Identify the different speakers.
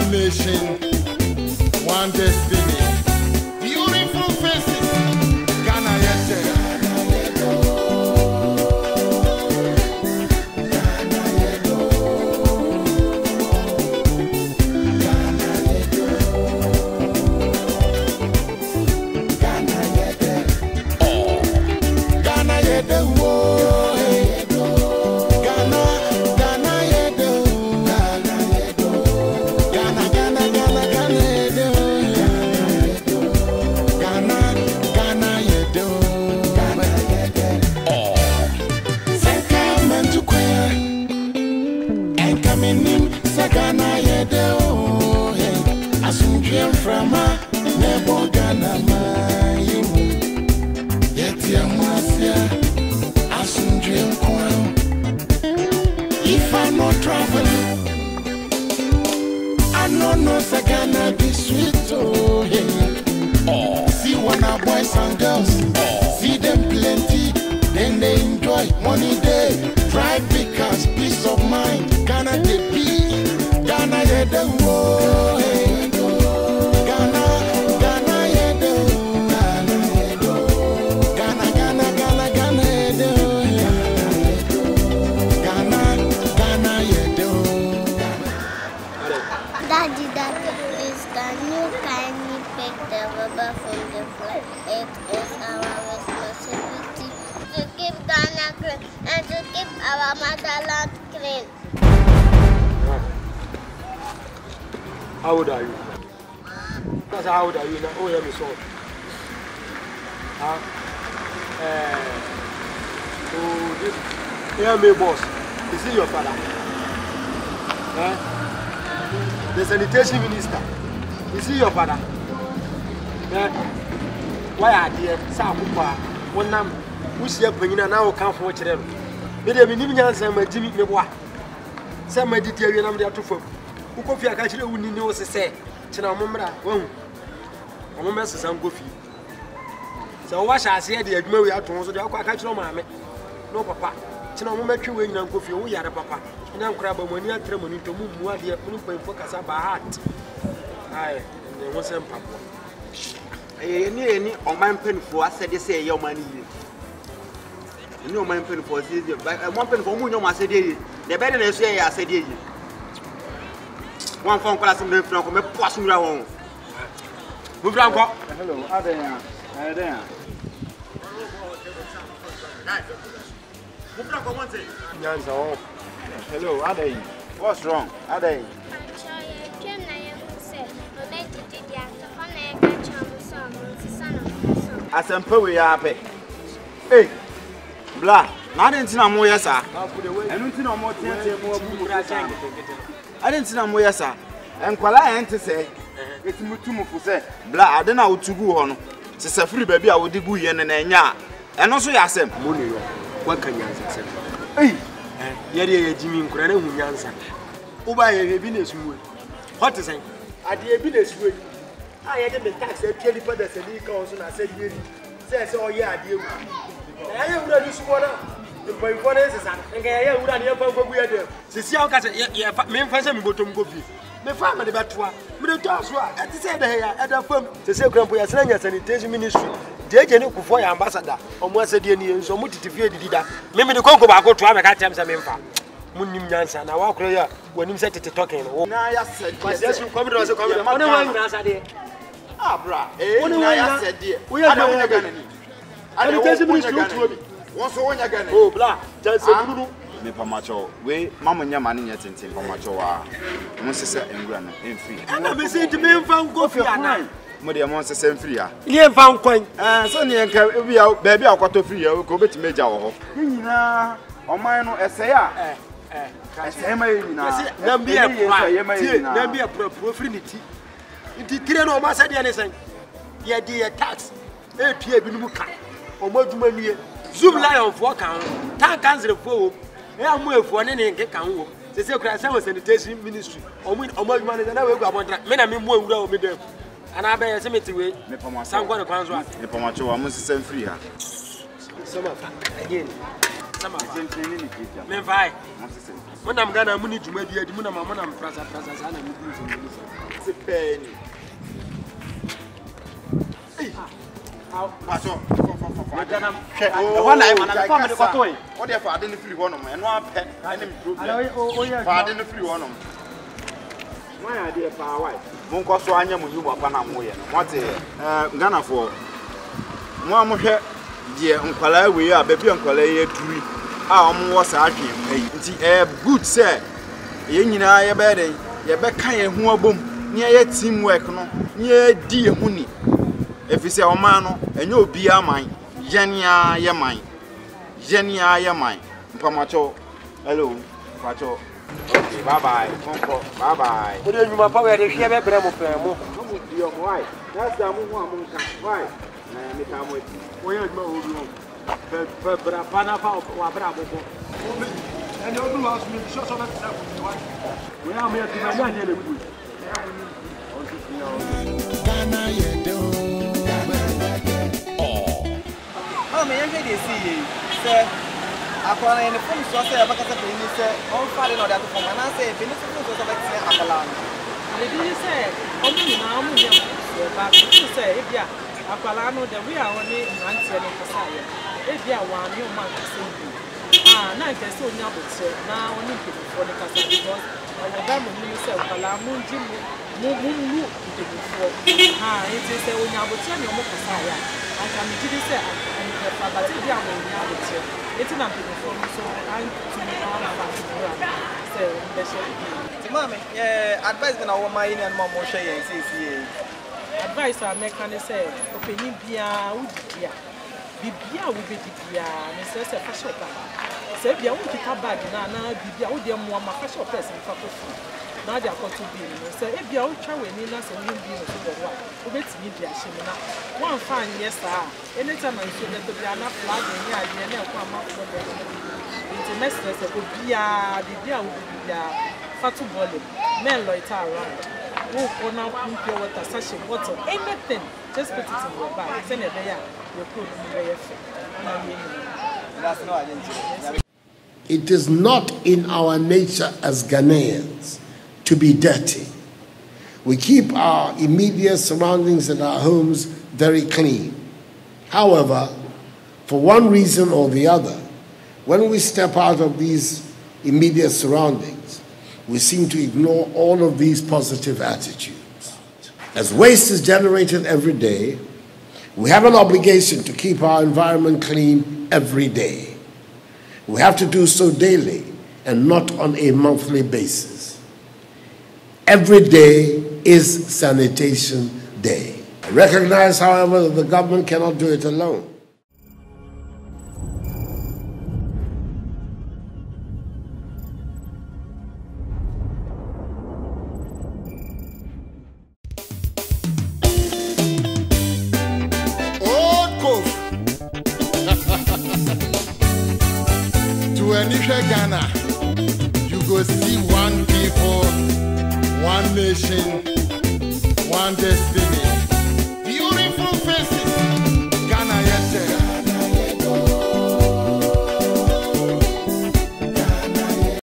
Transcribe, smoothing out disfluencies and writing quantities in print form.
Speaker 1: one nation, one destiny. Beautiful faces, Ghana yesterday. If I'm not traveling, I don't know if I gonna be sweet. Oh, yeah. See one of boys and girls, see them plenty, then they enjoy money day. Drive because peace of mind, Ghana they be, Ghana yeah the world.
Speaker 2: Daddy, please can you kindly pick the rubber from the floor? It is our responsibility to keep Ghana clean and to keep our motherland clean.
Speaker 3: How old are you? That's how old are you now? Oh, yeah, me so. Oh, this. Yeah, me boss. Is he your father? The sanitation minister. Is he your father? Why are they? Sakupa, one name, which you're bringing an hour come for them. Maybe I'm in my Jimmy Mebois. Some Mediterranean, I'm there to folk. Who could feel actually who knows to say, Chinamumra, one. A woman's some goofy. So, what shall I say? The Agmary out to also the Aquacatro mammy. No, papa. Chinamumma, you win and goofy, we are a papa. And I'm crabbing when you are trembling to move what they are putting for Casaba heart. Aye, and there was a papa.
Speaker 4: Any on my pen for I said, they say your money. You know, my pen for this, but 1 pen for Muno, I said, the better than say, I said, one phone class from the front of a passing round. Move down, hello, are there? Are there? Hello, are they? What's wrong? Are they? I said, we are happy. Hey, blah, I didn't know more, yes, sir. I don't know more. I didn't know more, yes, sir. And Kuala to say, it's Mutumu who said, blah, I don't know to go on. It's a free baby, I would do yen and ya. And also, yes, sir.
Speaker 3: What can you answer? Hey, yeah, Jimmy, who answer. Over a business wood. What is it? I did a business wood. I had the tax at Kelly Padders and he calls and I said, says, oh, yeah, dear. I am ready to water. The point for this is, and I am ready for we are there. See how can yeah, men fashion bottom coffee. The farmer the Batua, but the toss were at the same day at the firm to say, Grandpa, sanitation ministry. The agent for ambassador, or more said, so much to fear the leader. Maybe the Congo I go to have a cat times I mean. Munim Jansa, now walk here when you set it talking. Oh, I said, yes, you come to us. Ah, bra, I said, dear, we are not going to. I don't tell you, what's the one again? Oh, blah, just me Pamacho, we, Mamma Yaman yet in Pamacho, Mrs. England, and free. And I'm saying to me, found coffee at night. Modia Monsters and free. You found coin, Sonny and we are baby, I'll got to free, I'll go to Major. Oh, mine, essay. There be a profanity. It didn't know my said anything. Yeah, dear tax. A Pierre Binuka or more money. Zoom lion for account. Tank answer for. I am well for any account. The secret sanitation ministry. Or win or more money than I will go on. Men, I mean, more will be there. And I bear a cemetery. Some one of Consul. The Pomacho, I must send free. Some of again. sama fa
Speaker 4: Chenteni ni kija.
Speaker 3: me vai
Speaker 4: Masese.
Speaker 3: mona mgana muni juma bi adi mona mama na mprasa sana mi bi
Speaker 4: Se peni. Paso.
Speaker 3: Madam
Speaker 4: Wana e mana fa me ko toy. O de fa ade ne firi ho no mo. Eno apɛ. Ene problem. Fa ade ne firi ho no mo. Why are they far away? Monko so anya munyu papa na mo ye no. What Ghana for mo amohwe de nkwala we a baby nkwala ye duri a omo wo sa atwe mpai. Nti good say ye nyina ye be den ye be kan ye ho abom. Ni ye teamwork no. Ni ye di ye huni. Efise o man no enye obi aman. Yenia ye man. Yenia ye man. Mpamacho. Hello. Pacho. Okay, bye bye. Bye bye.
Speaker 3: o de juma pa we de hwe be bre mo fe mo
Speaker 4: Why? That's the one. Why? Me come with
Speaker 3: o ye juma o bi mo bra pa na fa wa bra bo bo and you do house me so na tsa ko we am here to na nya le bu
Speaker 1: Ghana ye do.
Speaker 5: Oh, me yan dey see say akwana en phone so say abaka say ni say on fare no that for na say be ni phone so say say akala
Speaker 6: le bi say o mu na mu nya so ba bi say e bia akala no the we are on nante no kasa ye e bia wa ni o ma kasa bi na nke say onya botre na oni pe for the kasa because o ba mu ni say akala mu nji mu de before it is say onya botre ni o mo kasa ya aka mi ji say but e bia mo onya botre it's not people from so I'm to all about so the show
Speaker 5: mama advice na wo ma yin and mama share yen see
Speaker 6: advice I make can say opinion bia udibia bibia wo bedibia me say fa shop say bia wo kita bag na bibia wo de mo ma fa shop person fa ko na dia ko to bi no say e bia wo twa we ni na say wo bi no so do wa wo betimi bia hye na one fan yes ah anytime I feel that bia na flag ni a ye na ko ama ko do the next say ko bia wo bia fatu volume men loiter around who corner pure water sachet bottle anything just put it in your bag send it there your clothes very
Speaker 5: that's no identity.
Speaker 1: It is not in our nature as Ghanaians to be dirty. We keep our immediate surroundings and our homes very clean. However, for one reason or the other, when we step out of these immediate surroundings, we seem to ignore all of these positive attitudes. As waste is generated every day, we have an obligation to keep our environment clean every day. We have to do so daily and not on a monthly basis. Every day is Sanitation Day. I recognize, however, that the government cannot do it alone.
Speaker 7: Ghana, you go see one people, one nation, one destiny.